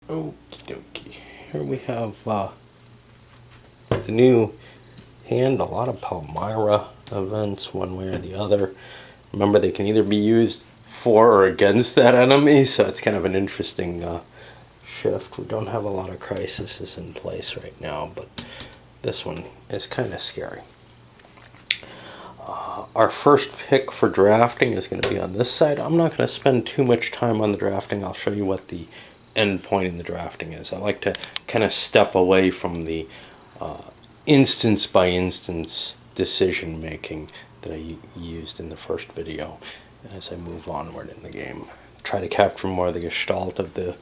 Okie dokie. Here we have the new hand. A lot of Palmyra events, one way or the other. Remember, they can either be used for or against that enemy, so it's kind of an interesting shift. We don't have a lot of crises in place right now, but this one is kind of scary. Our first pick for drafting is going to be on this side. I'm not going to spend too much time on the drafting. I'll show you what the end point in the drafting is. I like to kind of step away from the instance by instance decision making that I used in the first video as I move onward in the game. Try to capture more of the gestalt of the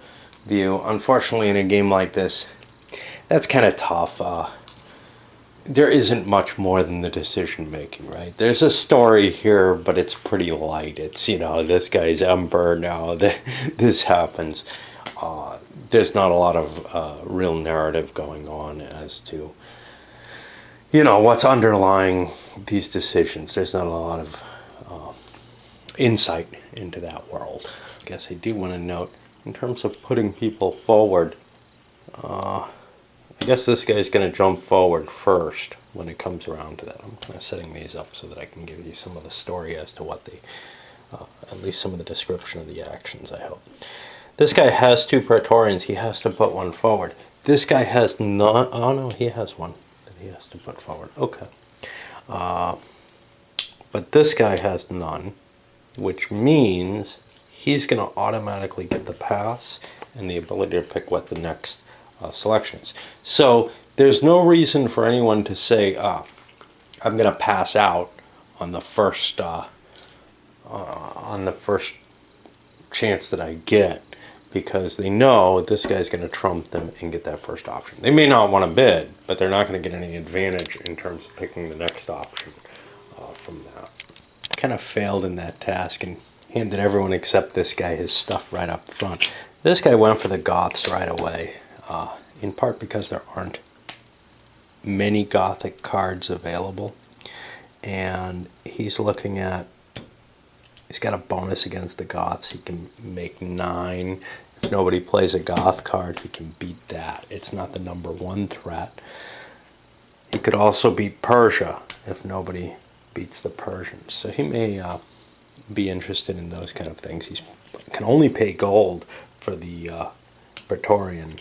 view. Unfortunately, in a game like this, that's kind of tough. There isn't much more than the decision making, right? There's a story here, but it's pretty light. It's, you know, this guy's emperor now, this happens. There's not a lot of real narrative going on as to, you know, what's underlying these decisions. There's not a lot of insight into that world. I guess I do want to note, in terms of putting people forward, I guess this guy's going to jump forward first when it comes around to that. I'm kind of setting these up so that I can give you some of the story as to what the, at least some of the description of the actions, I hope. This guy has 2 Praetorians. He has to put one forward. This guy has not. Oh no, he has one that he has to put forward. Okay. But this guy has none, which means he's going to automatically get the pass and the ability to pick what the next selection is. So there's no reason for anyone to say, I'm going to pass out on the first chance that I get, because they know this guy's going to trump them and get that first option. They may not want to bid, but they're not going to get any advantage in terms of picking the next option from that. Kind of failed in that task and handed everyone except this guy his stuff right up front. This guy went for the Goths right away, in part because there aren't many Gothic cards available, and he's looking at, he's got a bonus against the Goths. He can make 9. If nobody plays a Goth card, he can beat that. It's not the number 1 threat. He could also beat Persia if nobody beats the Persians. So he may be interested in those kind of things. He can only pay gold for the Praetorian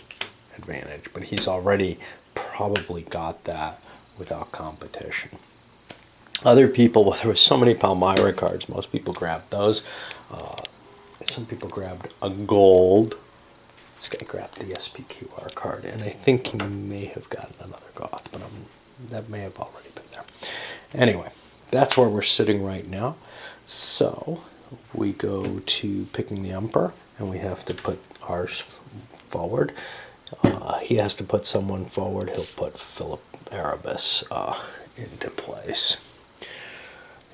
advantage, but he's already probably got that without competition. Other people, well, there were so many Palmyra cards, most people grabbed those. Some people grabbed a gold. This guy grabbed the SPQR card, and I think he may have gotten another Goth, but that may have already been there. Anyway, that's where we're sitting right now. So we go to picking the Emperor, and we have to put ours forward. He has to put someone forward. He'll put Philip Erebus into place.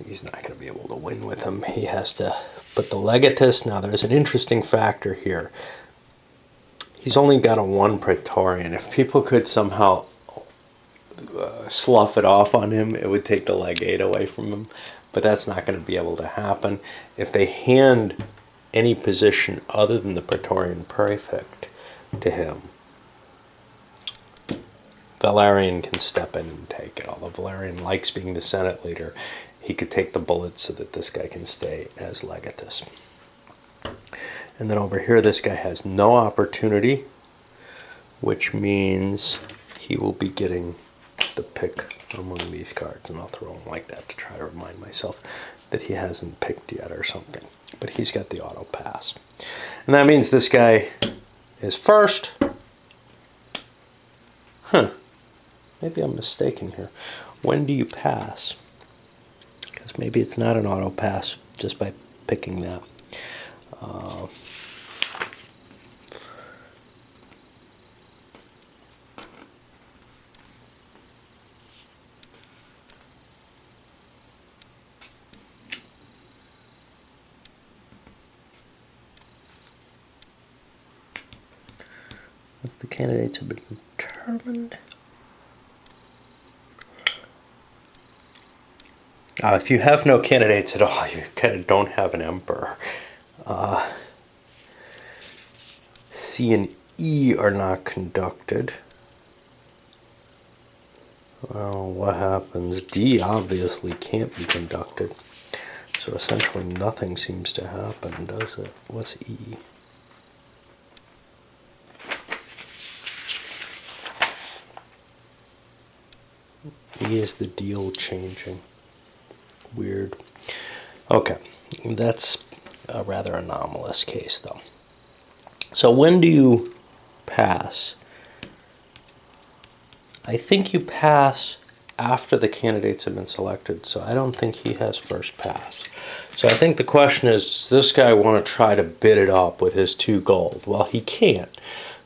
He's not going to be able to win with him. He has to put the Legatus. Now, there's an interesting factor here. He's only got a 1 Praetorian. If people could somehow slough it off on him, it would take the Legate away from him. But that's not going to be able to happen. If they hand any position other than the Praetorian Prefect to him, Valerian can step in and take it. Although Valerian likes being the Senate leader, he could take the bullets so that this guy can stay as Legatus. And then over here, this guy has no opportunity, which means he will be getting the pick among these cards. And I'll throw him like that to try to remind myself that he hasn't picked yet or something. But he's got the auto pass. And that means this guy is first. Maybe I'm mistaken here. When do you pass? Because maybe it's not an auto pass just by picking that. Once the candidates have been determined. If you have no candidates at all, you kind of don't have an emperor. C and E are not conducted. Well, what happens? D obviously can't be conducted. So essentially nothing seems to happen, does it? What's E? E is the deal changing. Weird. Okay, that's a rather anomalous case though. So when do you pass? I think you pass after the candidates have been selected, so I don't think he has first pass. So I think the question is, does this guy want to try to bid it up with his 2 gold? Well, he can't,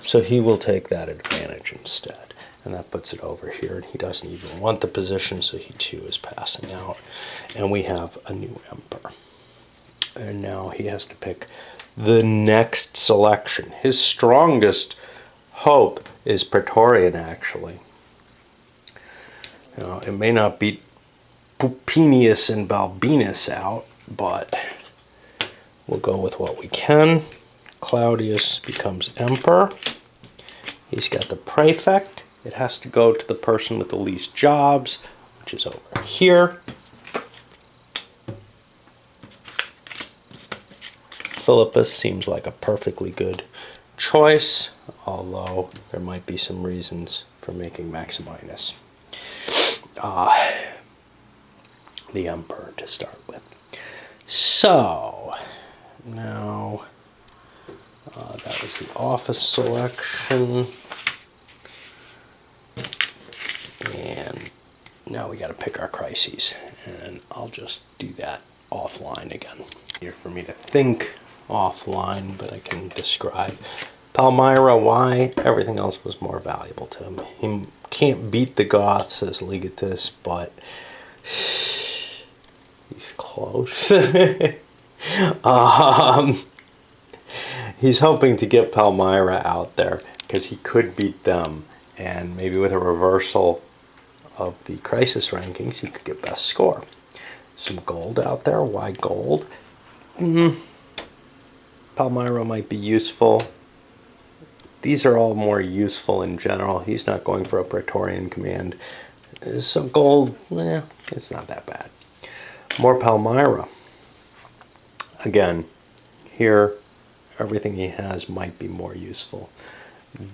so he will take that advantage instead. And that puts it over here, and he doesn't even want the position, so he too is passing out. And we have a new emperor. And now he has to pick the next selection. His strongest hope is Praetorian, actually. You know, it may not beat Pupinius and Balbinus out, but we'll go with what we can. Claudius becomes emperor. He's got the praefect. It has to go to the person with the least jobs, which is over here. Philippus seems like a perfectly good choice, although there might be some reasons for making Maximinus the emperor to start with. So, now that was the office selection. And now we got to pick our crises. And I'll just do that offline again. Here for me to think offline, but I can describe. Palmyra, why? Everything else was more valuable to him. He can't beat the Goths as legatus, but he's close. He's hoping to get Palmyra out there because he could beat them, and maybe with a reversal of the crisis rankings, he could get best score. Some gold out there. Why gold? Palmyra might be useful. These are all more useful in general. He's not going for a Praetorian command. So gold, it's not that bad. More Palmyra. Again, here, everything he has might be more useful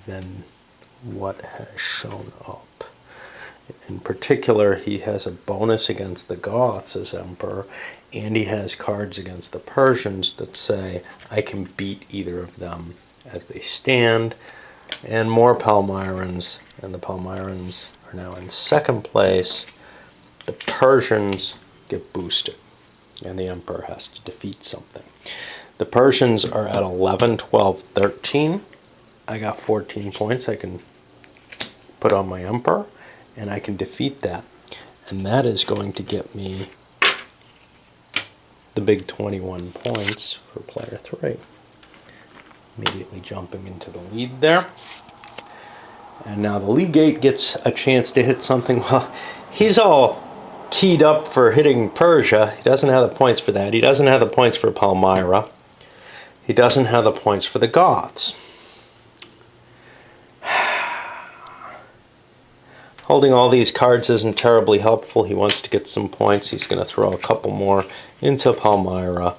than what has shown up. In particular, he has a bonus against the Goths as emperor, and he has cards against the Persians that say, I can beat either of them as they stand. And more Palmyrans, and the Palmyrans are now in second place. The Persians get boosted, and the emperor has to defeat something. The Persians are at 11, 12, 13. I got 14 points I can put on my emperor, and I can defeat that. And that is going to get me the big 21 points for player 3. Immediately jumping into the lead there. And now the legate gets a chance to hit something. Well, he's all keyed up for hitting Persia. He doesn't have the points for that. He doesn't have the points for Palmyra. He doesn't have the points for the Goths. Holding all these cards isn't terribly helpful. He wants to get some points. He's going to throw a couple more into Palmyra.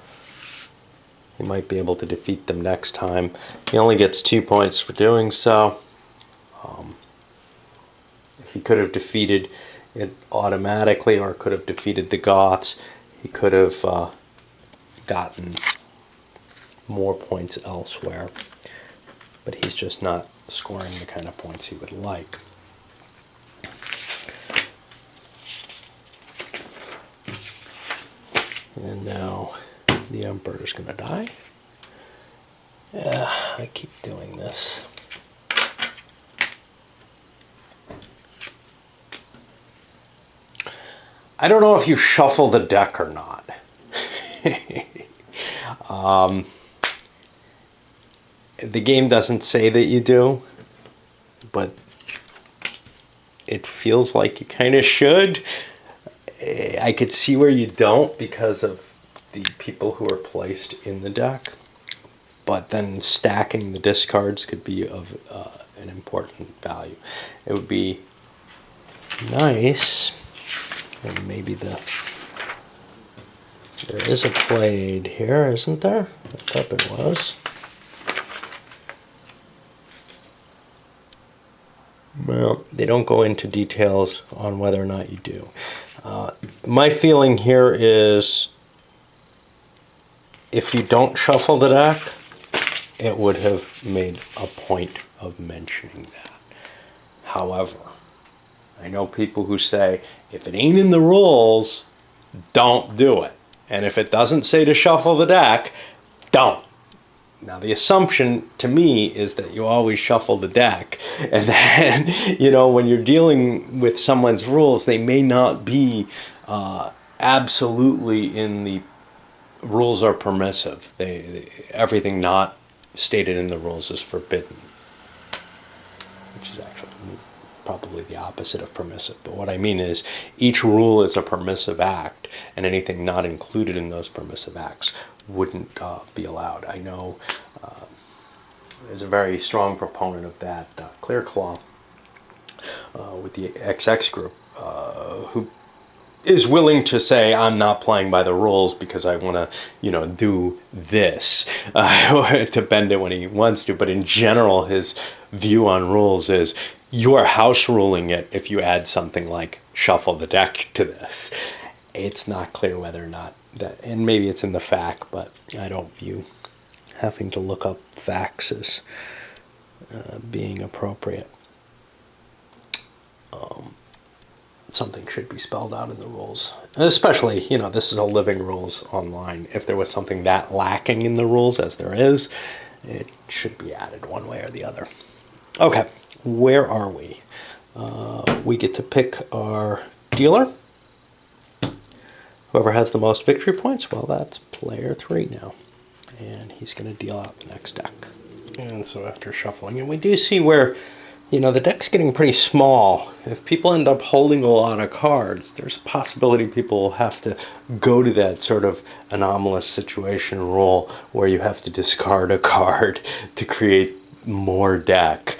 He might be able to defeat them next time. He only gets 2 points for doing so. If he could have defeated it automatically, or could have defeated the Goths, he could have gotten more points elsewhere. But he's just not scoring the kind of points he would like. And now the emperor is going to die. Yeah, I keep doing this. I don't know if you shuffle the deck or not. The game doesn't say that you do, but it feels like you kind of should. I could see where you don't because of the people who are placed in the deck. but then stacking the discards could be of an important value. It would be nice, and maybe there is a Played here, isn't there? I thought there was. Well, they don't go into details on whether or not you do. My feeling here is if you don't shuffle the deck, it would have made a point of mentioning that. However, I know people who say, if it ain't in the rules, don't do it. And if it doesn't say to shuffle the deck, don't. Now, the assumption to me is that you always shuffle the deck. And then, you know, when you're dealing with someone's rules, they may not be absolutely in the rules are permissive. Everything not stated in the rules is forbidden, which is actually probably the opposite of permissive. But what I mean is each rule is a permissive act, and anything not included in those permissive acts wouldn't be allowed. I know there's a very strong proponent of that, Clearclaw, with the XX group, who is willing to say, I'm not playing by the rules because I want to, you know, do this, to bend it when he wants to. But in general, his view on rules is you are house ruling it if you add something like shuffle the deck to this. It's not clear whether or not that, and maybe it's in the FAQ, but I don't view having to look up facts as being appropriate. Something should be spelled out in the rules. And especially, you know, this is a living rules online. If there was something that lacking in the rules, as there is, it should be added one way or the other. Okay, where are we? We get to pick our dealer. Whoever has the most victory points, well, that's player 3 now. And he's going to deal out the next deck. And so after shuffling, and we do see where, you know, the deck's getting pretty small. If people end up holding a lot of cards, there's a possibility people will have to go to that sort of anomalous situation rule where you have to discard a card to create more deck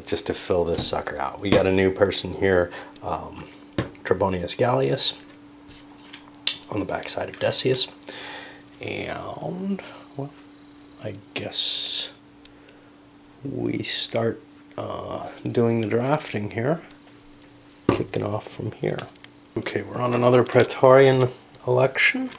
just to fill this sucker out. We got a new person here, Trebonius Gallius, on the backside of Decius. And, well, I guess we start doing the drafting here, kicking off from here. Okay, we're on another Praetorian election,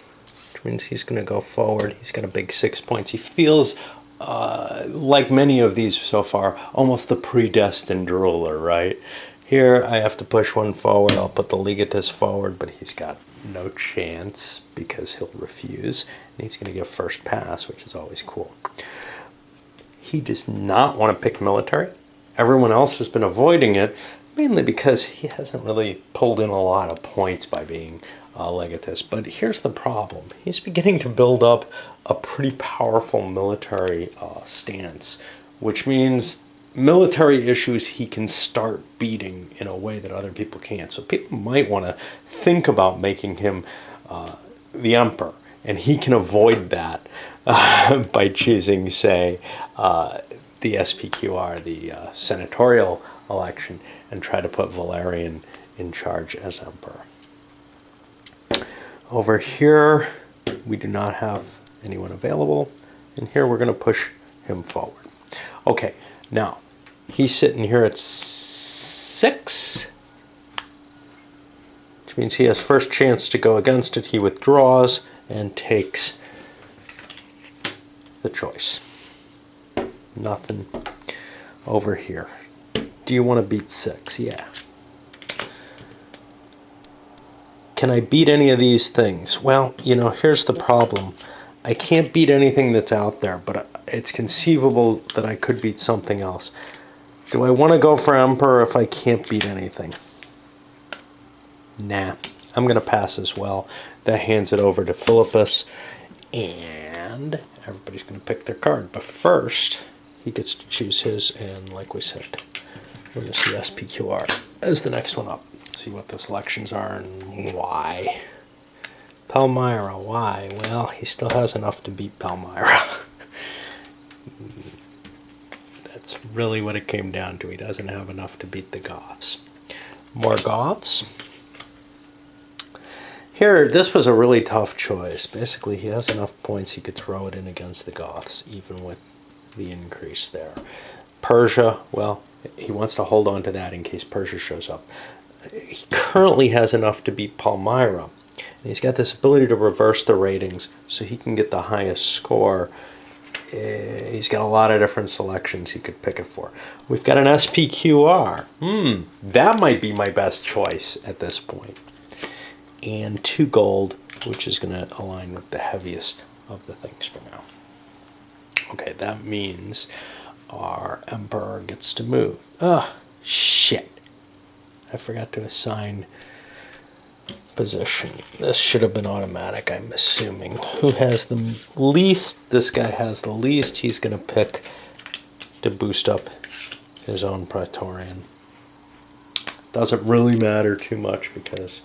which means he's going to go forward. He's got a big 6 points. He feels like many of these so far, almost the predestined ruler, right? Here I have to push one forward. I'll put the Legatus forward, but he's got no chance because he'll refuse. And he's going to give first pass, which is always cool. He does not want to pick military. Everyone else has been avoiding it, mainly because he hasn't really pulled in a lot of points by being Legatus. But here's the problem. He's beginning to build up a pretty powerful military stance, which means military issues he can start beating in a way that other people can't. So people might want to think about making him the emperor, and he can avoid that by choosing, say, the SPQR, the senatorial election, and try to put Valerian in charge as emperor. Over here, we do not have anyone available, and here we're going to push him forward. Okay, now, he's sitting here at 6, which means he has first chance to go against it. He withdraws and takes the choice. Nothing over here. Do you want to beat 6? Yeah. Can I beat any of these things? Well, you know, here's the problem. I can't beat anything that's out there, but it's conceivable that I could beat something else. Do I want to go for Emperor if I can't beat anything? Nah, I'm going to pass as well. That hands it over to Philippus, and everybody's going to pick their card. But first, he gets to choose his, and like we said, we're going to see SPQR as the next one up. See what the selections are and why. Palmyra, why? Well, he still has enough to beat Palmyra. really what it came down to. He doesn't have enough to beat the Goths. More Goths. Here, this was a really tough choice. Basically, he has enough points he could throw it in against the Goths, even with the increase there. Persia, well, he wants to hold on to that in case Persia shows up. He currently has enough to beat Palmyra. And he's got this ability to reverse the ratings so he can get the highest score. He's got a lot of different selections he could pick it for. We've got an SPQR. That might be my best choice at this point. And 2 gold, which is going to align with the heaviest of the things for now. Okay, that means our emperor gets to move. Shit. I forgot to assign position. This should have been automatic, I'm assuming. Who has the least? This guy has the least. He's going to pick to boost up his own Praetorian. Doesn't really matter too much because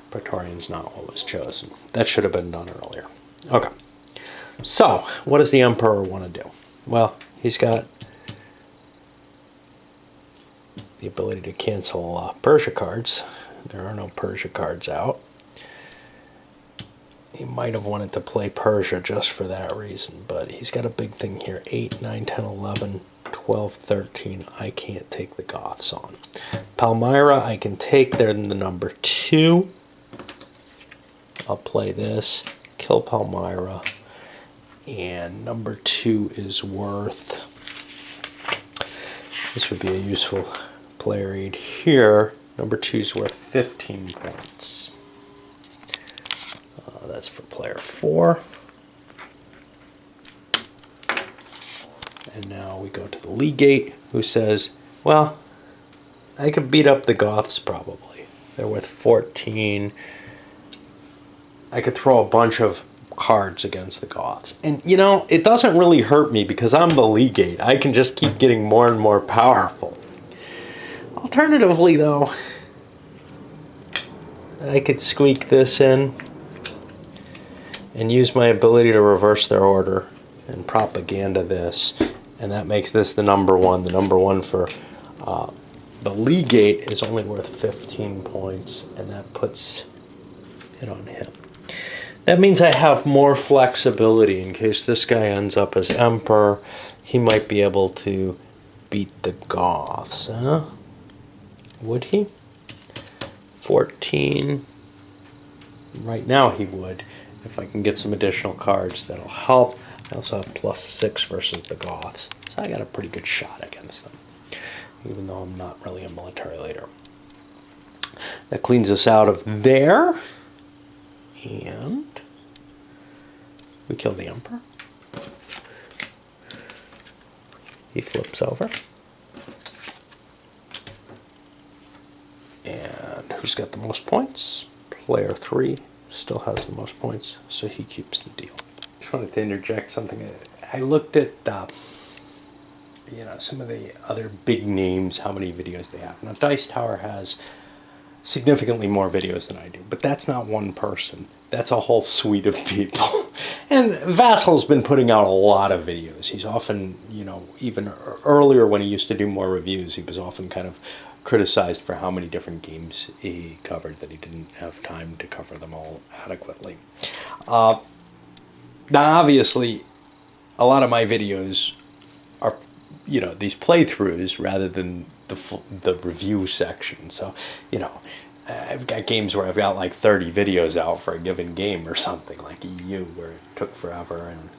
Praetorian's not what was chosen. That should have been done earlier. Okay. So, what does the emperor want to do? Well, he's got the ability to cancel Persia cards. There are no Persia cards out. He might have wanted to play Persia just for that reason, but he's got a big thing here. 8, 9, 10, 11, 12, 13. I can't take the Goths on. Palmyra, I can take. They're in the number 2. I'll play this, kill Palmyra, and number 2 is worth, this would be a useful player aid here, number 2 is worth 15 points. That's for player 4. And now we go to the legate, who says, well, I could beat up the Goths probably. They're worth 14. I could throw a bunch of cards against the Goths. And, you know, it doesn't really hurt me because I'm the legate. I can just keep getting more and more powerful. Alternatively, though, I could squeak this in and use my ability to reverse their order and propaganda this. And that makes this the number 1. The number 1 for the legate is only worth 15 points, and that puts it on him. That means I have more flexibility in case this guy ends up as emperor. He might be able to beat the Goths, huh? Would he? 14. Right now he would. If I can get some additional cards, that'll help. I also have +6 versus the Goths. So I got a pretty good shot against them, even though I'm not really a military leader. That cleans us out of there. And we kill the emperor. He flips over. And who's got the most points? Player 3 still has the most points, so he keeps the deal. Just wanted to interject something. I looked at some of the other big names, how many videos they have. Now, Dice Tower has significantly more videos than I do, but that's not one person. That's a whole suite of people. And Vassal's been putting out a lot of videos. He's often, even earlier when he used to do more reviews, he was often kind of criticized for how many different games he covered, that he didn't have time to cover them all adequately. Now, obviously, a lot of my videos are, these playthroughs rather than the review section. So, I've got games where I've got like 30 videos out for a given game or something, like EU, where it took forever and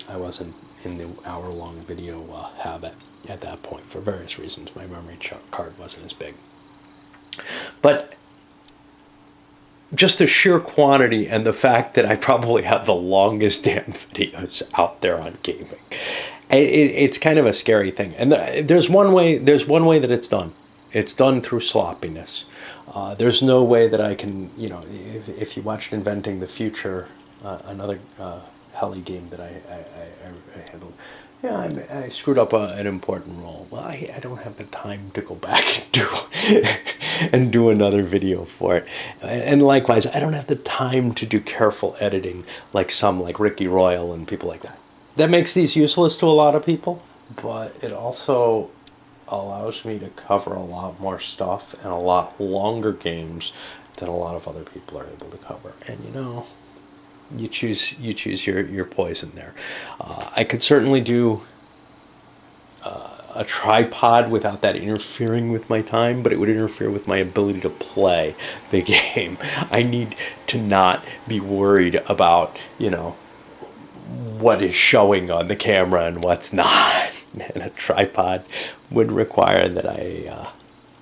I wasn't in the hour-long video habit at that point for various reasons. My memory card wasn't as big. But just the sheer quantity and the fact that I probably have the longest damn videos out there on gaming, it's kind of a scary thing. And there's one way that it's done. It's done through sloppiness. There's no way that I can, if you watched Inventing the Future, another heli game that I handled, I screwed up an important role. Well, I don't have the time to go back and do another video for it. And likewise, I don't have the time to do careful editing like Ricky Royal and people like that. That makes these useless to a lot of people. but it also allows me to cover a lot more stuff and a lot longer games than a lot of other people are able to cover. And you know, you choose your poison there. I could certainly do a tripod without that interfering with my time, but it would interfere with my ability to play the game. I need to not be worried about, you know, what is showing on the camera and what's not. And a tripod would require that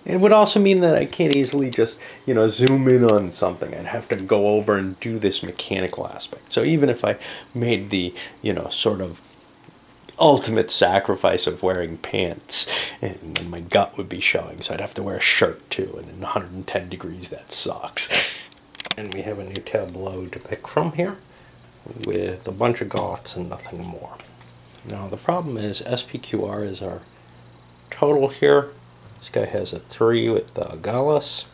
it would also mean that I can't easily just, you know, zoom in on something. I'd have to go over and do this mechanical aspect. So even if I made the, you know, sort of ultimate sacrifice of wearing pants, and then my gut would be showing, so I'd have to wear a shirt too, and in 110 degrees that sucks. And we have a new tableau to pick from here with a bunch of goths and nothing more. Now the problem is SPQR is our total here. This guy has a 3 with Gallus.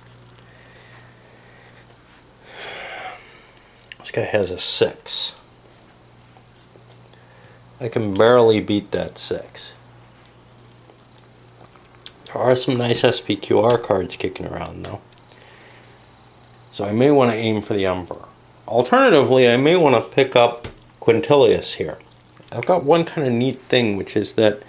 This guy has a 6. I can barely beat that 6. There are some nice SPQR cards kicking around though. So I may want to aim for the Emperor. Alternatively, I may want to pick up Quintilius here. I've got one kind of neat thing, which is that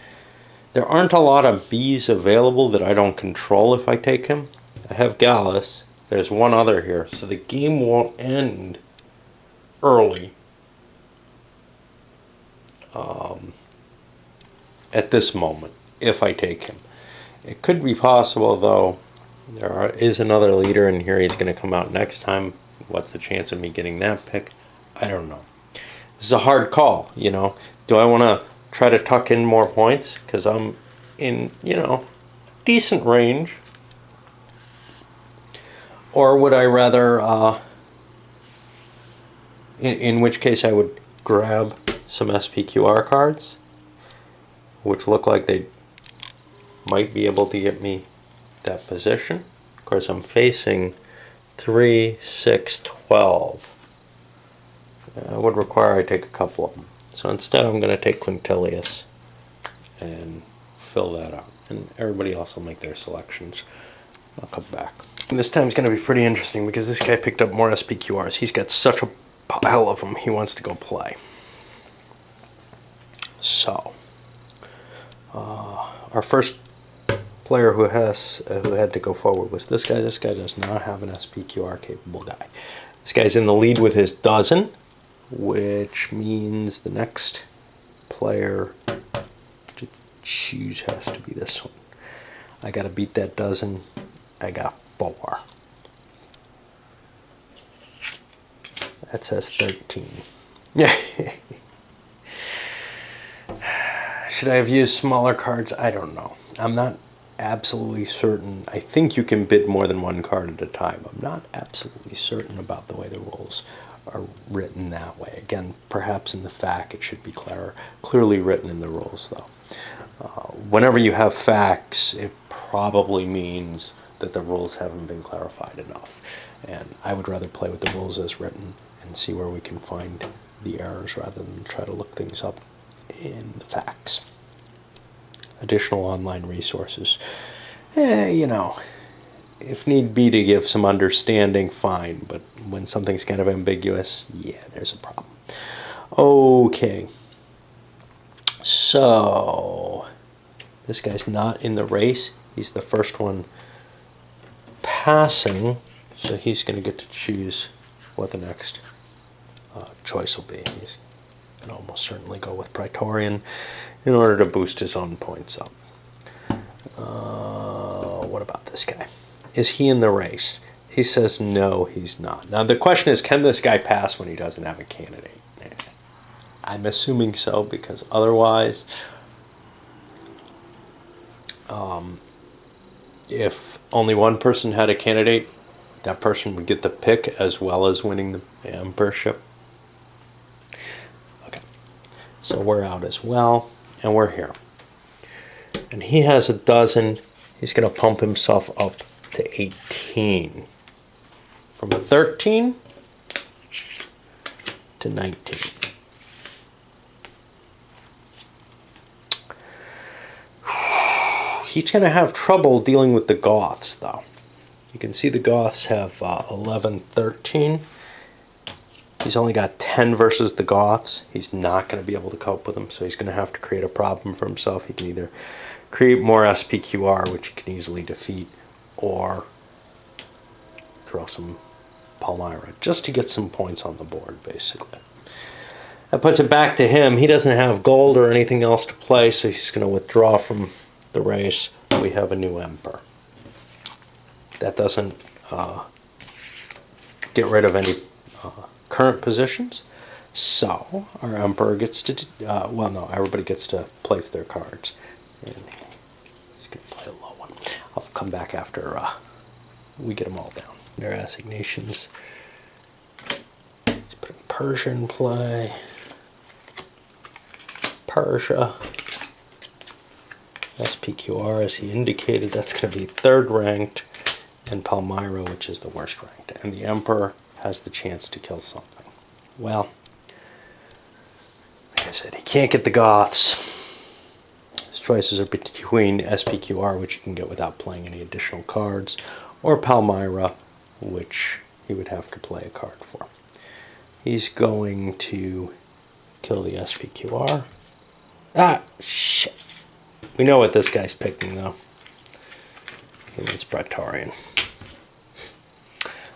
there aren't a lot of Bs available that I don't control if I take him. I have Gallus. There's one other here, so the game won't end early. At this moment, if I take him. It could be possible, though, is another leader in here. He's going to come out next time. What's the chance of me getting that pick? I don't know. This is a hard call, you know. Do I want to try to tuck in more points? Because I'm in, you know, decent range. Or would I rather, in which case I would grab some SPQR cards, which look like they might be able to get me that position. Of course, I'm facing 3, 6, 12. It would require I take a couple of them. So instead I'm going to take Quintilius and fill that out. And everybody else will make their selections. I'll come back. And this time's going to be pretty interesting because this guy picked up more SPQRs. He's got such a pile of them he wants to go play. So, our first player who had to go forward was this guy. This guy does not have an SPQR capable guy. This guy's in the lead with his dozen, which means the next player to choose has to be this one. I got to beat that dozen. I got 4. That says 13. Should I have used smaller cards? I don't know. I'm not absolutely certain. I think you can bid more than one card at a time. I'm not absolutely certain about the way the rules are written that way. Again, perhaps in the FAQ it should be clearly written in the rules, though. Whenever you have facts, it probably means that the rules haven't been clarified enough. And I would rather play with the rules as written and see where we can find the errors rather than try to look things up in the facts. Additional online resources. You know, if need be to give some understanding, fine. But when something's kind of ambiguous, yeah, there's a problem. Okay. So, this guy's not in the race. He's the first one passing. So he's going to get to choose what the next choice will be. He's going to almost certainly go with Praetorian in order to boost his own points up. What about this guy? Is he in the race? He says no, he's not. Now the question is, can this guy pass when he doesn't have a candidate? I'm assuming so, because otherwise, if only one person had a candidate, that person would get the pick as well as winning the emperorship. Okay, so we're out as well, and we're here. And he has a dozen. He's going to pump himself up to 18. From 13 to 19. He's going to have trouble dealing with the Goths, though. You can see the Goths have 11, 13. He's only got 10 versus the Goths. He's not going to be able to cope with them, so he's going to have to create a problem for himself. He can either create more SPQR, which he can easily defeat, or throw some Palmyra, just to get some points on the board, basically. That puts it back to him. He doesn't have gold or anything else to play, so he's going to withdraw from the race. We have a new Emperor. That doesn't get rid of any current positions. So our Emperor gets to, well, no, everybody gets to place their cards. And he's going to play a low one. I'll come back after we get them all down. Their assignations. He's putting Persia in play. Persia. SPQR, as he indicated, that's going to be 3rd ranked. And Palmyra, which is the worst ranked. And the Emperor has the chance to kill something. Well, like I said, he can't get the Goths. His choices are between SPQR, which he can get without playing any additional cards, or Palmyra, which he would have to play a card for. He's going to kill the SPQR. Ah, shit. We know what this guy's picking, though. It's Praetorian.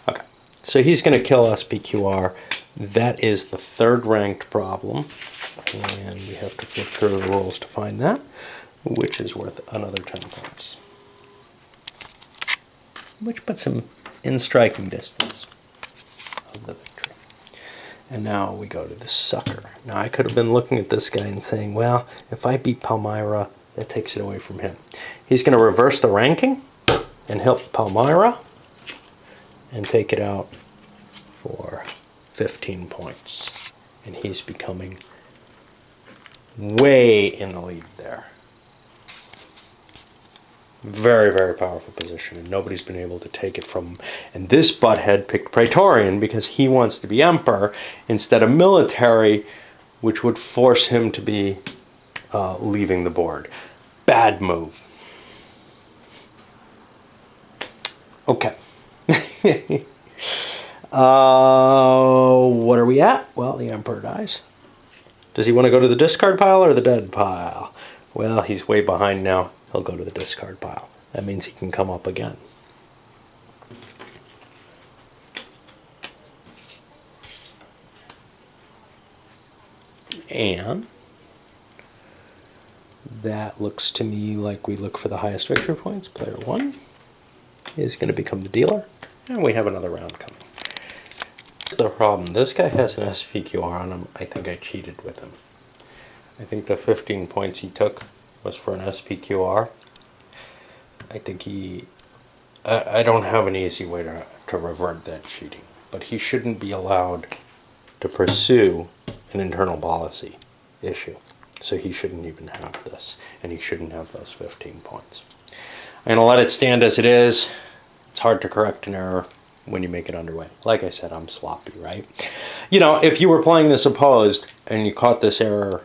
Okay, so he's going to kill SPQR. That is the 3rd ranked problem, and we have to flip through the rules to find that, which is worth another 10 points, which puts him in striking distance of the victory. And now we go to the sucker. Now I could have been looking at this guy and saying, well, if I beat Palmyra, that takes it away from him. He's going to reverse the ranking and help Palmyra and take it out for 15 points. And he's becoming way in the lead there. Very, very powerful position, and nobody's been able to take it from him. And this butthead picked Praetorian because he wants to be Emperor instead of military, which would force him to be leaving the board. Bad move. Okay. What are we at? Well, the Emperor dies. Does he want to go to the discard pile or the dead pile? Well, he's way behind now. He'll go to the discard pile. That means he can come up again. And that looks to me like we look for the highest victory points. Player 1 is going to become the dealer. And we have another round coming. The problem, this guy has an SPQR on him. I think I cheated with him. I think the 15 points he took was for an SPQR. I think I don't have an easy way to revert that cheating, but he shouldn't be allowed to pursue an internal policy issue. So he shouldn't even have this, and he shouldn't have those 15 points. I'm going to let it stand as it is. It's hard to correct an error when you make it underway. Like I said, I'm sloppy, right? You know, if you were playing this opposed and you caught this error,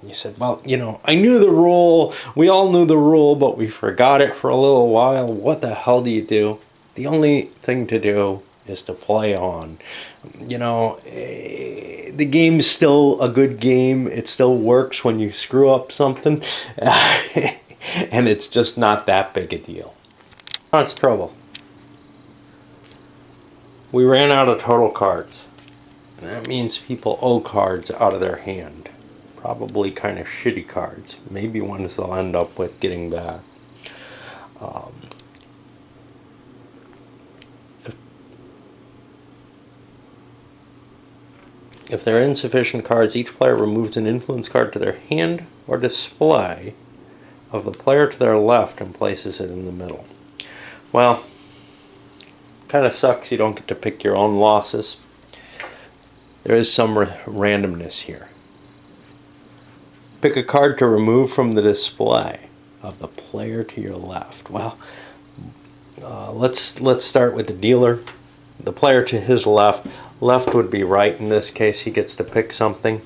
you said, well, you know, I knew the rule. We all knew the rule, but we forgot it for a little while. What the hell do you do? The only thing to do is to play on. You know, the game's still a good game. It still works when you screw up something. And it's just not that big a deal. That's trouble. We ran out of total cards. And that means people owe cards out of their hand. Probably kind of shitty cards. Maybe ones they'll end up with getting back. If there are insufficient cards, each player removes an influence card to their hand or display of the player to their left and places it in the middle. Well, kind of sucks you don't get to pick your own losses. There is some randomness here. Pick a card to remove from the display of the player to your left. Well, let's start with the dealer. The player to his left. Left would be right in this case. He gets to pick something.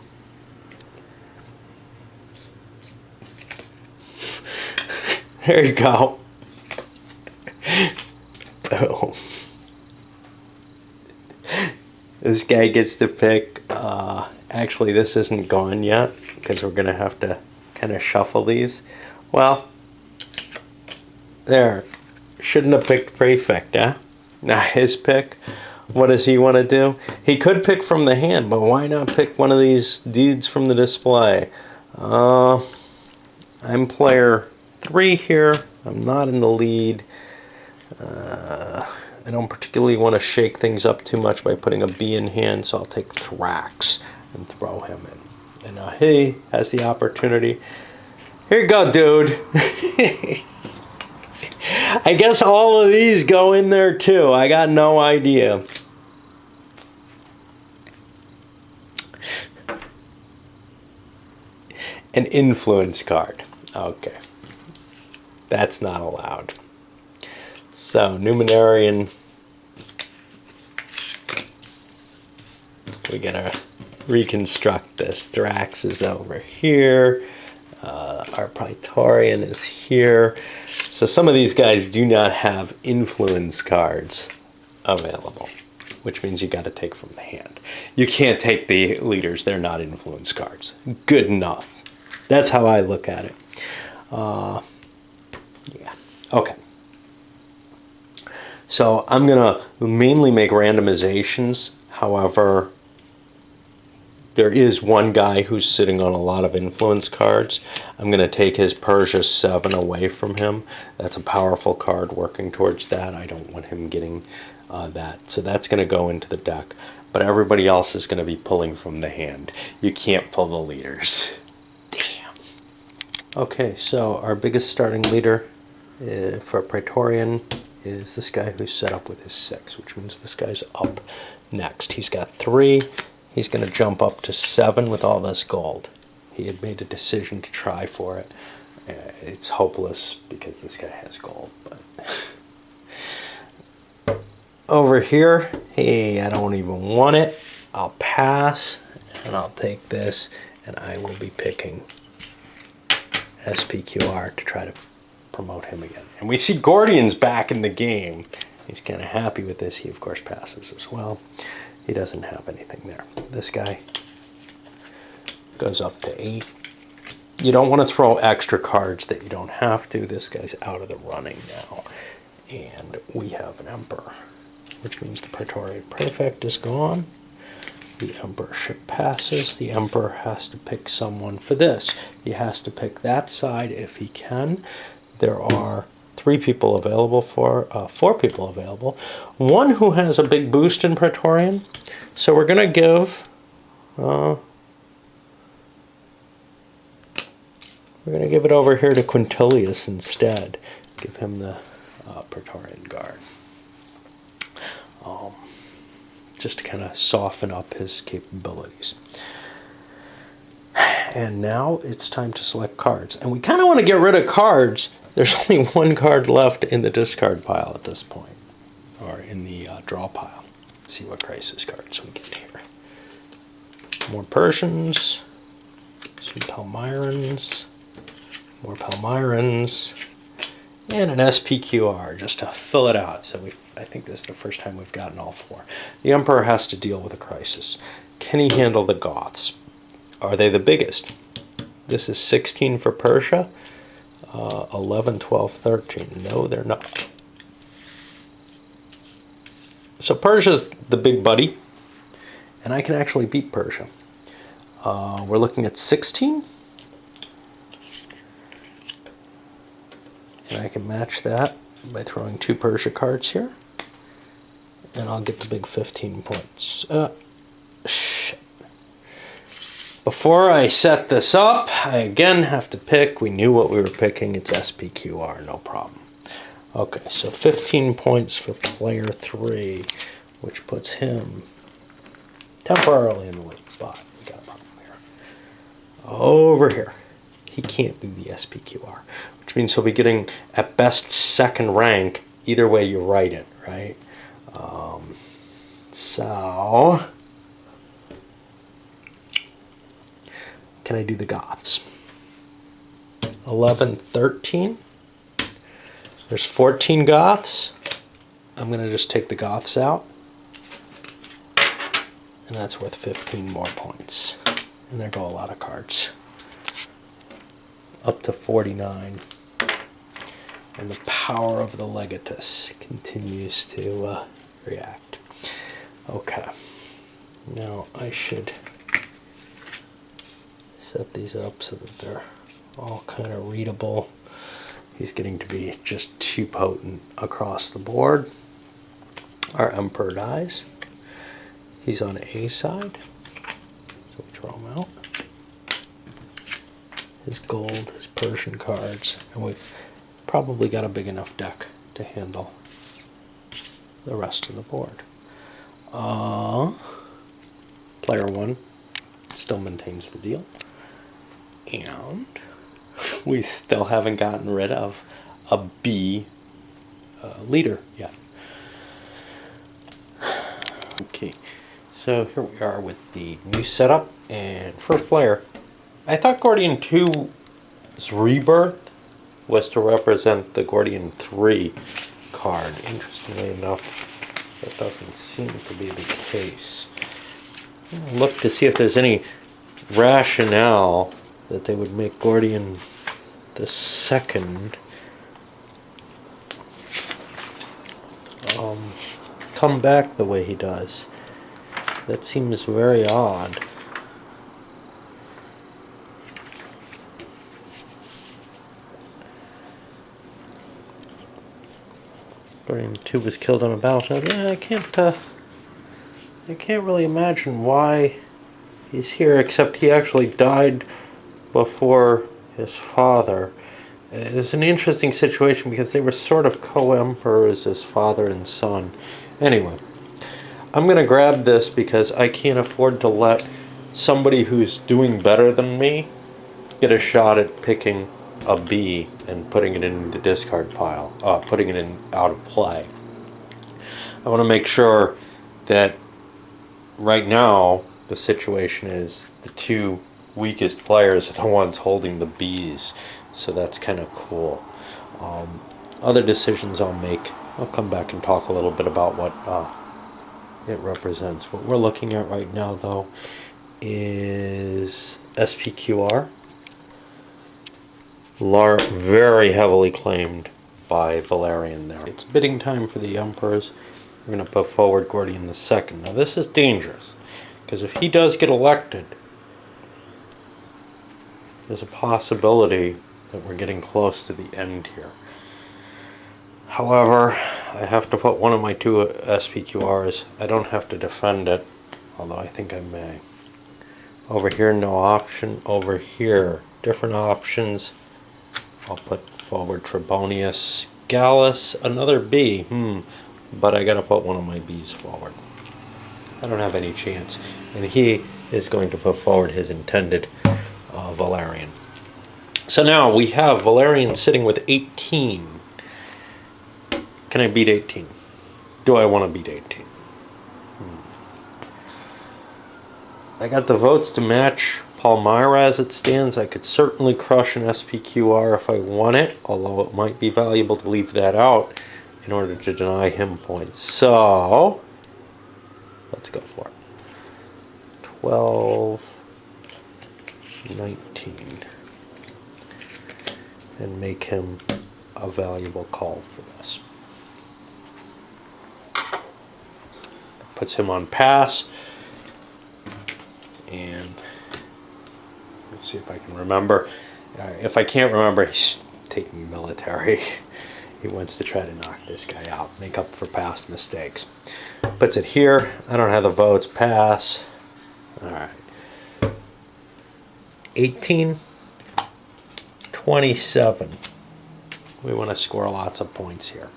There you go. Oh. This guy gets to pick. Actually, this isn't gone yet because we're going to have to kind of shuffle these. Well, there. Shouldn't have picked Prefect, huh? Now his pick. What does he want to do? He could pick from the hand, but why not pick one of these dudes from the display? I'm player 3 here. I'm not in the lead. I don't particularly want to shake things up too much by putting a B in hand, so I'll take Thrax and throw him in. And now he has the opportunity. Here you go, dude. I guess all of these go in there too. I got no idea. An influence card. Okay. That's not allowed. So, Numenarian. We gotta reconstruct this. Thrax is over here. Our Praetorian is here. So some of these guys do not have influence cards available, which means you got to take from the hand. You can't take the leaders. They're not influence cards. Good enough. That's how I look at it. Yeah. Okay. So I'm going to mainly make randomizations. However, there is one guy who's sitting on a lot of influence cards. I'm going to take his Persia 7 away from him. That's a powerful card working towards that. I don't want him getting that. So that's going to go into the deck. But everybody else is going to be pulling from the hand. You can't pull the leaders. Damn. Okay, so our biggest starting leader for Praetorian is this guy who's set up with his 6, which means this guy's up next. He's got 3. He's going to jump up to 7 with all this gold. He had made a decision to try for it. It's hopeless because this guy has gold. But over here, hey, I don't even want it. I'll pass, and I'll take this, and I will be picking SPQR to try to promote him again. And we see Gordian's back in the game. He's kind of happy with this. He, of course, passes as well. He doesn't have anything there. This guy goes up to 8. You don't want to throw extra cards that you don't have to. This guy's out of the running now. And we have an Emperor, which means the Praetorian Prefect is gone. The Emperorship passes. The Emperor has to pick someone for this. He has to pick that side if he can. There are 3 people available for 4 people available. One who has a big boost in Praetorian. So we're going to give it over here to Quintilius instead. Give him the Praetorian Guard. Just to kind of soften up his capabilities. And now it's time to select cards. And we kind of want to get rid of cards. There's only 1 card left in the discard pile at this point, or in the draw pile. Let's see what crisis cards we get here. More Persians, some Palmyrans, more Palmyrans, and an SPQR just to fill it out. So I think this is the first time we've gotten all 4. The Emperor has to deal with a crisis. Can he handle the Goths? Are they the biggest? This is 16 for Persia. 11, 12, 13. No, they're not. So Persia's the big buddy, and I can actually beat Persia. We're looking at 16. And I can match that by throwing 2 Persia cards here. And I'll get the big 15 points. Shit. Before I set this up, I again have to pick. We knew what we were picking. It's SPQR, no problem. Okay, so 15 points for player 3, which puts him temporarily in the lead. But we got a problem here. Over here, he can't do the SPQR, which means he'll be getting at best 2nd rank. Either way you write it, right? So can I do the Goths? 11, 13. There's 14 Goths. I'm going to just take the Goths out. And that's worth 15 more points. And there go a lot of cards. Up to 49. And the power of the Legatus continues to react. Okay. Now I should set these up so that they're all kind of readable. He's getting to be just too potent across the board. Our Emperor dies. He's on A side, so we throw him out. His gold, his Persian cards, and we've probably got a big enough deck to handle the rest of the board. Player 1 still maintains the deal. And we still haven't gotten rid of a B leader yet. Okay, so here we are with the new setup. And first player, I thought Gordian 2's rebirth was to represent the Gordian 3 card. Interestingly enough, that doesn't seem to be the case. I'll look to see if there's any rationale that they would make Gordian the second come back the way he does. That seems very odd. Gordian 2 was killed on a battlefield. Yeah, I can't really imagine why he's here, except he actually died before his father. It's an interesting situation because they were sort of co-emperors as father and son. Anyway, I'm going to grab this because I can't afford to let somebody who's doing better than me get a shot at picking a B and putting it in the discard pile, putting it in out of play. I want to make sure that right now the situation is the two weakest players are the ones holding the Bs, so that's kind of cool. Other decisions I'll make, I'll come back and talk a little bit about what it represents. What we're looking at right now, though, is SPQR. Very heavily claimed by Valerian there. It's bidding time for the Emperors. We're going to put forward Gordian the Second. Now this is dangerous, because if he does get elected, there's a possibility that we're getting close to the end here. However, I have to put one of my two SPQRs. I don't have to defend it, although I think I may. Over here, no option. Over here, different options. I'll put forward Trebonius, Gallus, another B. But I gotta put one of my Bs forward. I don't have any chance. And he is going to put forward his intended Valerian. So now we have Valerian sitting with 18. Can I beat 18? Do I want to beat 18? I got the votes to match Palmyra as it stands. I could certainly crush an SPQR if I want it, although it might be valuable to leave that out in order to deny him points. So, let's go for it. 12, 19. And make him a valuable call for this. Puts him on pass. And let's see if I can remember. If I can't remember, he's taking military. He wants to try to knock this guy out, make up for past mistakes. Puts it here. I don't have the votes. Pass. All right. 18, 27. We want to score lots of points here.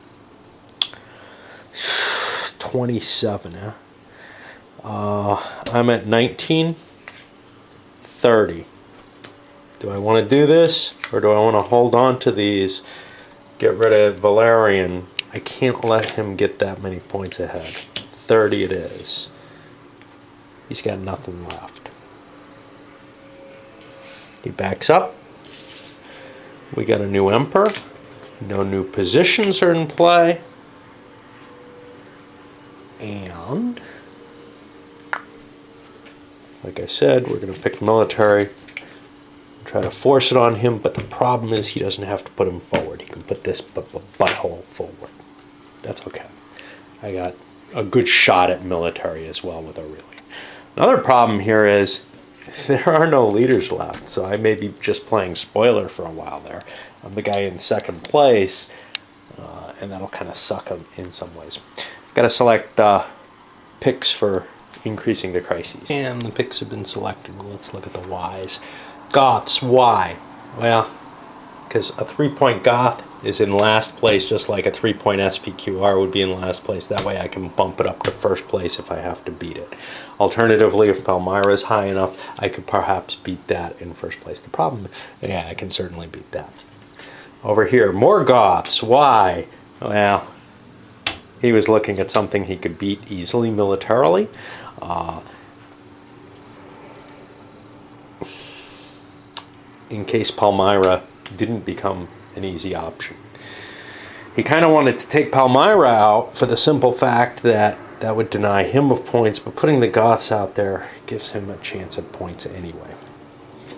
27, huh? I'm at 19, 30. Do I want to do this, or do I want to hold on to these, get rid of Valerian? I can't let him get that many points ahead. 30 it is. He's got nothing left. He backs up. We got a new Emperor. No new positions are in play. And, like I said, we're going to pick military. Try to force it on him, but the problem is he doesn't have to put him forward. He can put this butthole forward. That's okay. I got a good shot at military as well with Aurelian. Another problem here is there are no leaders left, so I may be just playing spoiler for a while there. I'm the guy in second place, and that'll kind of suck him in some ways. Got to select picks for increasing the crises. And the picks have been selected. Let's look at the Ys. Goths, why? Well, because a 3-point Goth is in last place, just like a 3-point SPQR would be in last place. That way I can bump it up to first place if I have to beat it. Alternatively, if Palmyra is high enough, I could perhaps beat that in first place. The problem, yeah, I can certainly beat that. Over here, more Goths, why? Well, he was looking at something he could beat easily militarily. In case Palmyra didn't become an easy option. He kind of wanted to take Palmyra out for the simple fact that that would deny him of points, but putting the Goths out there gives him a chance at points anyway.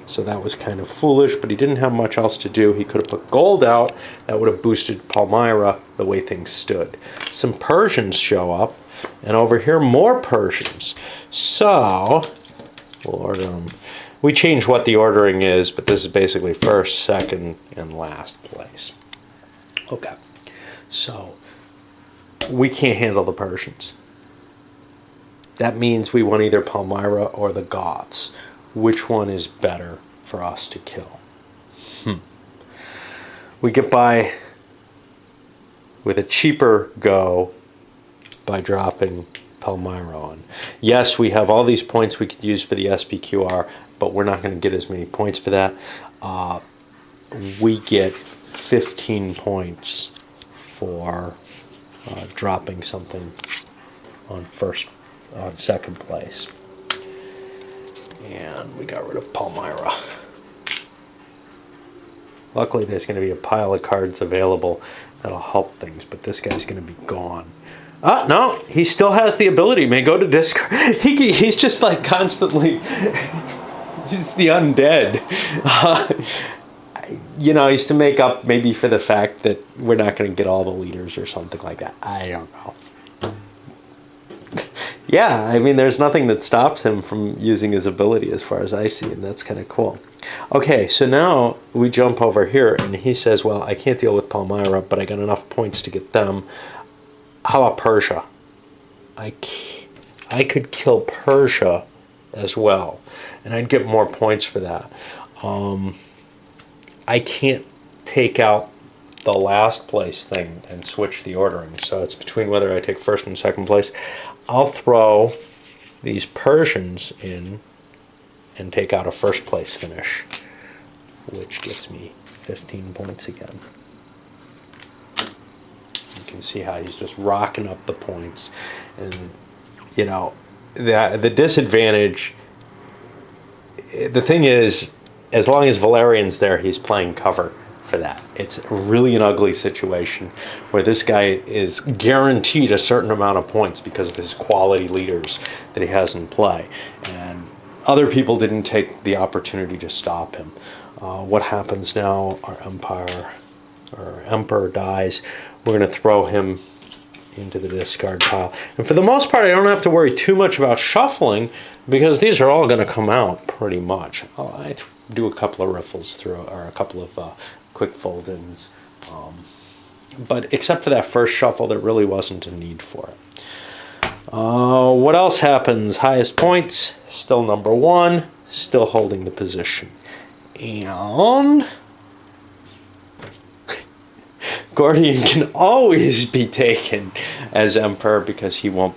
So that was kind of foolish, but he didn't have much else to do. He could have put gold out. That would have boosted Palmyra the way things stood. Some Persians show up, and over here more Persians. So, we'll order them. We change what the ordering is, but this is basically first, second, and last place. Okay, so we can't handle the Persians. That means we want either Palmyra or the Goths. Which one is better for us to kill? We get by with a cheaper go by dropping Palmyra on. Yes, we have all these points we could use for the SPQR, but we're not going to get as many points for that. We get 15 points for dropping something on second place. And we got rid of Palmyra. Luckily, there's going to be a pile of cards available that'll help things, but this guy's going to be gone. No, he still has the ability. He may go to discard. He's just like constantly... He's the undead. He's to make up maybe for the fact that we're not going to get all the leaders or something like that. I don't know. Yeah, I mean, there's nothing that stops him from using his ability as far as I see, and that's kind of cool. Okay, so now we jump over here, and he says, well, I can't deal with Palmyra, but I got enough points to get them. How about Persia? I could kill Persia as well, and I'd get more points for that. I can't take out the last place thing and switch the ordering, so it's between whether I take first and second place. I'll throw these Persians in and take out a first place finish, which gets me 15 points again. You can see how he's just rocking up the points, and the disadvantage, the thing is, as long as Valerian's there, he's playing cover for that. It's really an ugly situation where this guy is guaranteed a certain amount of points because of his quality leaders that he has in play, and other people didn't take the opportunity to stop him. What happens now? Our emperor dies. We're going to throw him into the discard pile, and for the most part I don't have to worry too much about shuffling because these are all going to come out pretty much. I do a couple of riffles through, or a couple of quick fold-ins, but except for that first shuffle, there really wasn't a need for it. What else happens? Highest points, still number one, still holding the position, and Gordian can always be taken as emperor because he won't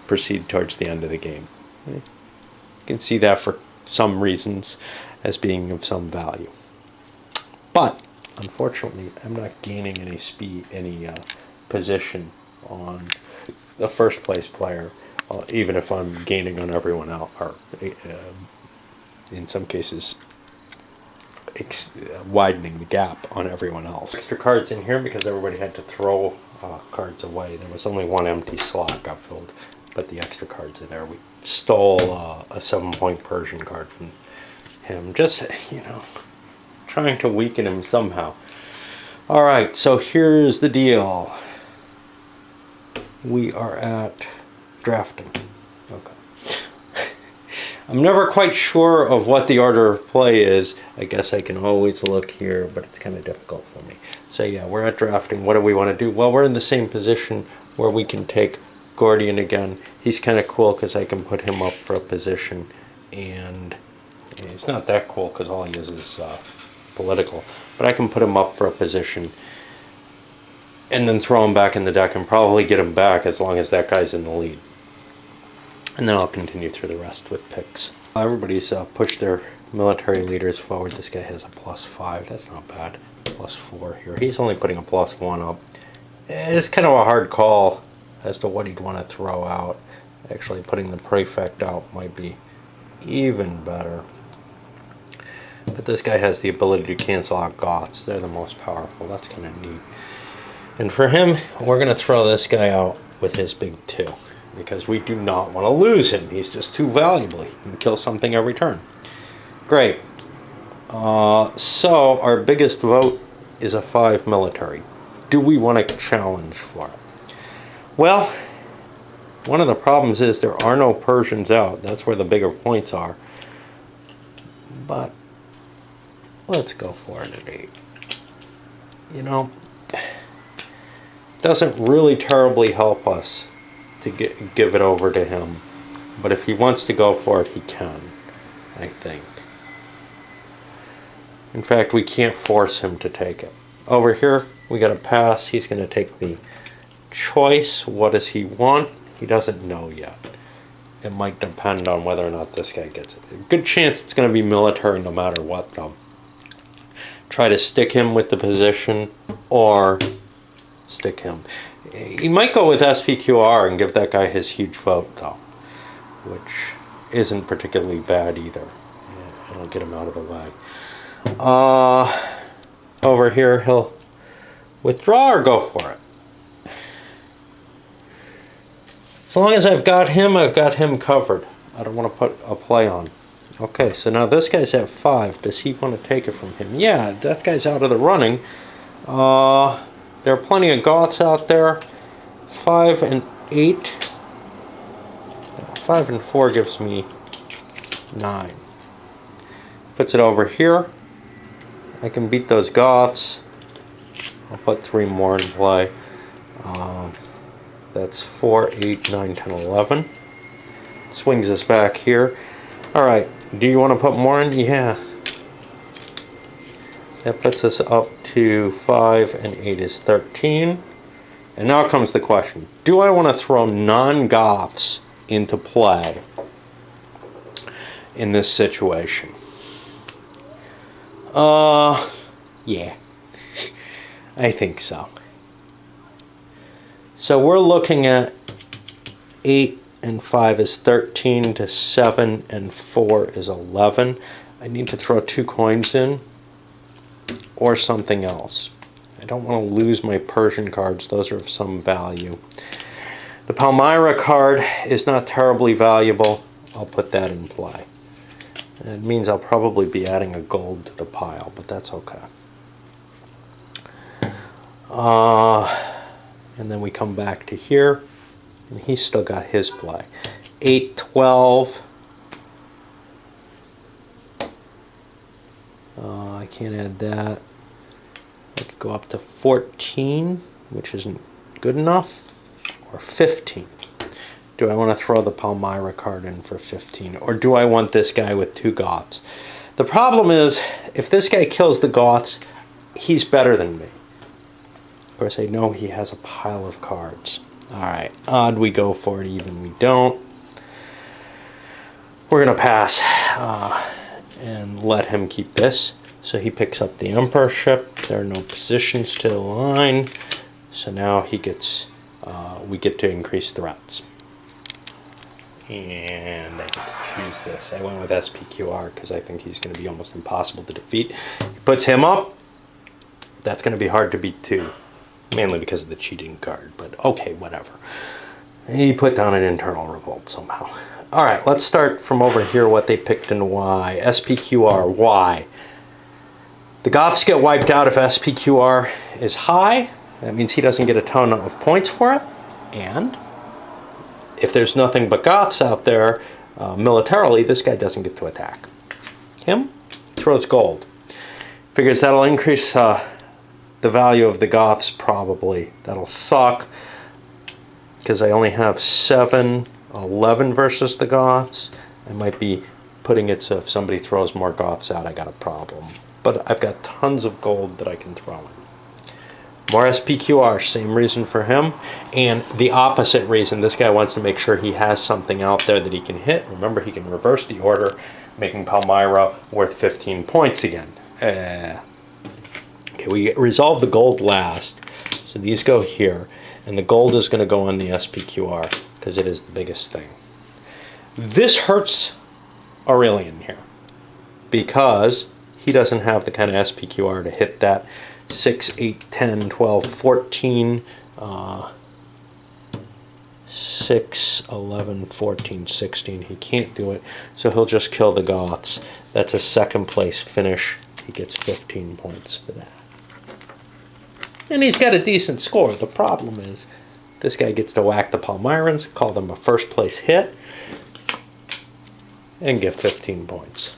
proceed towards the end of the game. You can see that for some reasons as being of some value. But unfortunately, I'm not gaining any position on the first place player, even if I'm gaining on everyone else, or in some cases widening the gap on everyone else. Extra cards in here because everybody had to throw cards away. There was only one empty slot got filled, but the extra cards are there. We stole a 7-point Persian card from him, just, you know, trying to weaken him somehow. Alright, so here's the deal. We are at drafting. Okay. I'm never quite sure of what the order of play is. I guess I can always look here, but it's kind of difficult for me. So yeah, we're at drafting. What do we want to do? Well, we're in the same position where we can take Gordian again. He's kind of cool because I can put him up for a position, and he's not that cool because all he is political. But I can put him up for a position and then throw him back in the deck and probably get him back as long as that guy's in the lead. And then I'll continue through the rest with picks. Everybody's pushed their military leaders forward. This guy has a +5. That's not bad. +4 here. He's only putting a +1 up. It's kind of a hard call as to what he'd want to throw out. Actually, putting the prefect out might be even better. But this guy has the ability to cancel out Goths. They're the most powerful. That's kind of neat. And for him, we're going to throw this guy out with his big 2. Because we do not want to lose him. He's just too valuable. He can kill something every turn. Great. So our biggest vote is a 5 military. Do we want to challenge for it? Well, one of the problems is there are no Persians out. That's where the bigger points are. But let's go for it at 8. You know, it doesn't really terribly help us to give it over to him, but if he wants to go for it, he can, I think. In fact, we can't force him to take it. Over here, we got a pass. He's going to take the choice. What does he want? He doesn't know yet. It might depend on whether or not this guy gets it. A good chance it's going to be military no matter what, though. Try to stick him with the position or stick him. He might go with SPQR and give that guy his huge vote, though, which isn't particularly bad either. It'll get him out of the way. Over here, he'll withdraw or go for it. As long as I've got him covered. I don't want to put a play on. Okay, so now this guy's at 5. Does he want to take it from him? Yeah, that guy's out of the running. There are plenty of Goths out there. 5 and 8. 5 and 4 gives me 9. Puts it over here. I can beat those Goths. I'll put 3 more in play. That's 4, 8, 9, 10, 11. Swings us back here. Alright, do you want to put more in? Yeah. That puts us up to 5 and 8 is 13. And now comes the question. Do I want to throw non-Goths into play in this situation? Yeah. I think so. So we're looking at 8 and 5 is 13 to 7 and 4 is 11. I need to throw 2 coins in or something else. I don't want to lose my Persian cards. Those are of some value. The Palmyra card is not terribly valuable. I'll put that in play. And it means I'll probably be adding a gold to the pile, but that's okay. And then we come back to here, and he's still got his play. 8, 12. I can't add that. I could go up to 14, which isn't good enough, or 15. Do I want to throw the Palmyra card in for 15, or do I want this guy with 2 Goths? The problem is, if this guy kills the Goths, he's better than me. Of course, I know he has a pile of cards. Alright, odd we go for it, even we don't. We're going to pass and let him keep this. So he picks up the emperorship. There are no positions to align. So now he gets, we get to increase threats. And I get to choose this. I went with SPQR because I think he's going to be almost impossible to defeat. He puts him up. That's going to be hard to beat too. Mainly because of the cheating card. But okay, whatever. He put down an internal revolt somehow. Alright, let's start from over here what they picked in Y. SPQR, Y. The Goths get wiped out if SPQR is high. That means he doesn't get a ton of points for it. And if there's nothing but Goths out there, militarily, this guy doesn't get to attack. Him throws gold. Figures that'll increase the value of the Goths probably. That'll suck because I only have 7-11 versus the Goths. I might be putting it so if somebody throws more Goths out, I got a problem. But I've got tons of gold that I can throw in. More SPQR, same reason for him. And the opposite reason, this guy wants to make sure he has something out there that he can hit. Remember, he can reverse the order, making Palmyra worth 15 points again. Okay, we resolve the gold last. So these go here. And the gold is going to go on the SPQR because it is the biggest thing. This hurts Aurelian here because he doesn't have the kind of SPQR to hit that 6, 8, 10, 12, 14, 6, 11, 14, 16. He can't do it, so he'll just kill the Goths. That's a second place finish. He gets 15 points for that. And he's got a decent score. The problem is this guy gets to whack the Palmyrans, call them a first place hit, and get 15 points.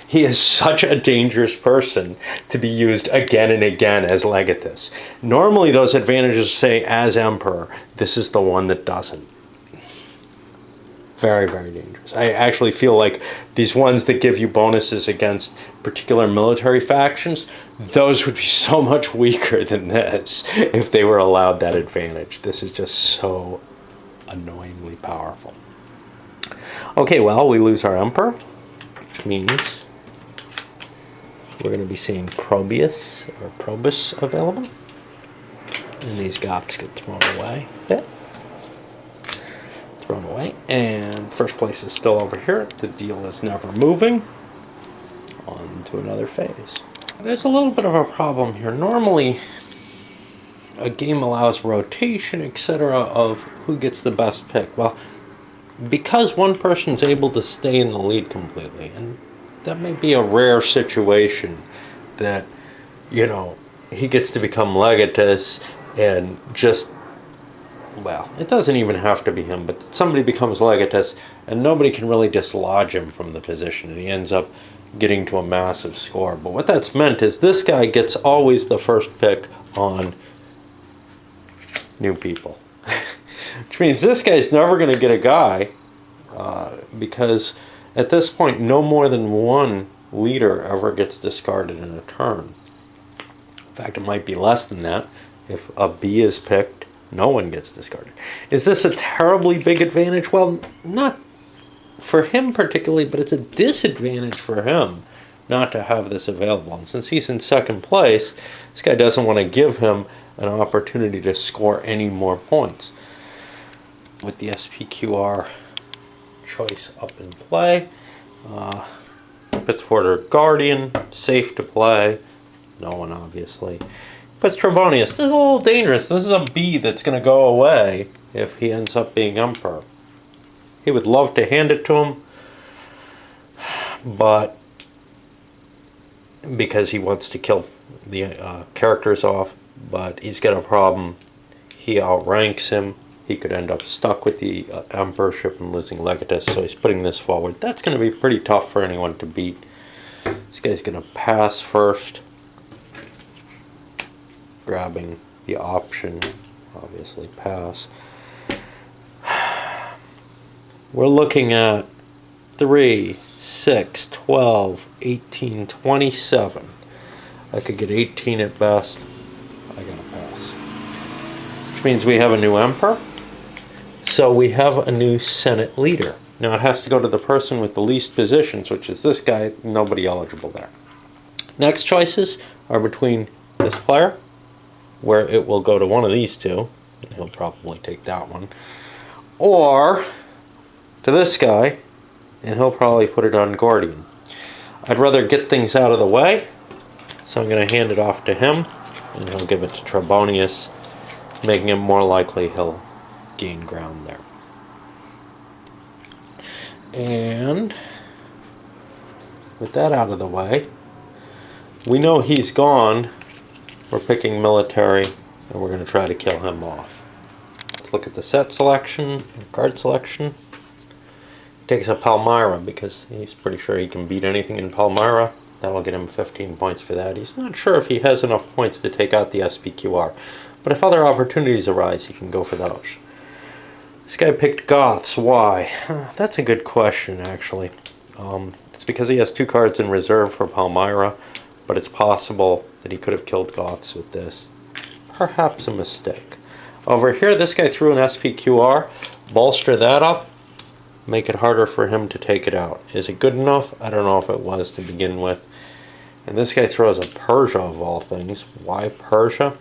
He is such a dangerous person to be used again and again as Legatus. Normally those advantages say as Emperor. This is the one that doesn't. Very, very dangerous. I actually feel like these ones that give you bonuses against particular military factions, those would be so much weaker than this if they were allowed that advantage. This is just so annoyingly powerful. Okay, well, we lose our Emperor, which means we're going to be seeing Probus available. And these Goths get thrown away. Yeah. Thrown away. And first place is still over here. The deal is never moving. On to another phase. There's a little bit of a problem here. Normally, a game allows rotation, etc. of who gets the best pick. Well, because one person's able to stay in the lead completely, and that may be a rare situation that, you know, he gets to become Legatus and just, well, it doesn't even have to be him, but somebody becomes Legatus and nobody can really dislodge him from the position and he ends up getting to a massive score. But what that's meant is this guy gets always the first pick on new people. Which means this guy's never going to get a guy because at this point, no more than one leader ever gets discarded in a turn. In fact, it might be less than that. If a B is picked, no one gets discarded. Is this a terribly big advantage? Well, not for him particularly, but it's a disadvantage for him not to have this available. And since he's in second place, this guy doesn't want to give him an opportunity to score any more points. With the SPQR choice up in play, Pittsford Guardian, safe to play. No one, obviously. Puts Trebonius. This is a little dangerous. This is a B that's going to go away if he ends up being Emperor. He would love to hand it to him, but because he wants to kill the characters off, but he's got a problem. He outranks him. He could end up stuck with the Emperorship and losing Legatus, so he's putting this forward. That's going to be pretty tough for anyone to beat. This guy's going to pass first, grabbing the option, obviously pass. We're looking at 3, 6, 12, 18, 27. I could get 18 at best. I got to pass. Which means we have a new Emperor. So we have a new Senate leader. Now it has to go to the person with the least positions, which is this guy. Nobody eligible there. Next choices are between this player, where it will go to one of these two, He'll probably take that one. Or to this guy, and he'll probably put it on Guardian. I'd rather get things out of the way, so I'm going to hand it off to him, and he'll give it to Trebonius, making it more likely he'll gain ground there. And with that out of the way, we know he's gone. We're picking military, and we're going to try to kill him off. Let's look at the set selection, card selection. Takes a Palmyra because he's pretty sure he can beat anything in Palmyra. That'll get him 15 points for that. He's not sure if he has enough points to take out the SPQR, but if other opportunities arise, he can go for those. This guy picked Goths. Why? That's a good question, actually. It's because he has 2 cards in reserve for Palmyra, but it's possible that he could have killed Goths with this. Perhaps a mistake. Over here, this guy threw an SPQR. Bolster that up. Make it harder for him to take it out. Is it good enough? I don't know if it was to begin with. And this guy throws a Persia of all things. Why Persia?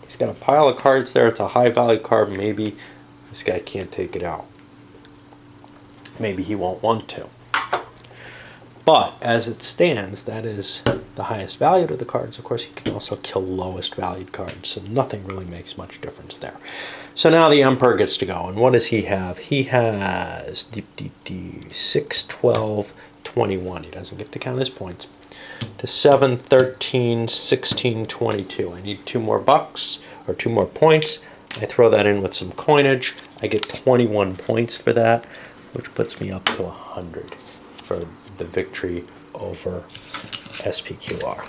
He's got a pile of cards there. It's a high value card. Maybe this guy can't take it out. Maybe he won't want to. But as it stands, that is the highest value to the cards. Of course, he can also kill lowest valued cards, so nothing really makes much difference there. So now the Emperor gets to go, and what does he have? He has 6, 12, 21. He doesn't get to count his points. To 7, 13, 16, 22. I need 2 more bucks, or 2 more points. I throw that in with some coinage. I get 21 points for that, which puts me up to 100 for the victory over SPQR.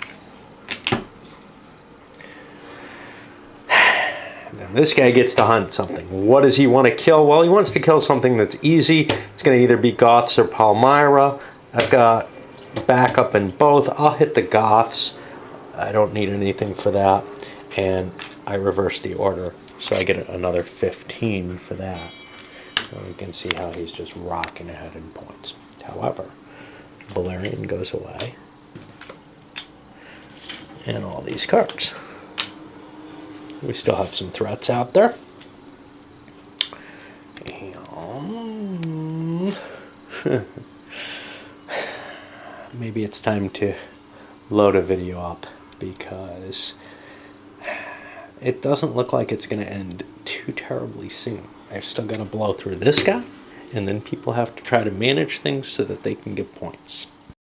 Then this guy gets to hunt something. What does he want to kill? Well, he wants to kill something that's easy. It's going to either be Goths or Palmyra. I've got backup in both. I'll hit the Goths. I don't need anything for that. And I reverse the order, so I get another 15 for that. And you can see how he's just rocking ahead in points. However, Valerian goes away, and all these cards. We still have some threats out there. And maybe it's time to load a video up, because it doesn't look like it's going to end too terribly soon. I've still got to blow through this guy, and then people have to try to manage things so that they can get points.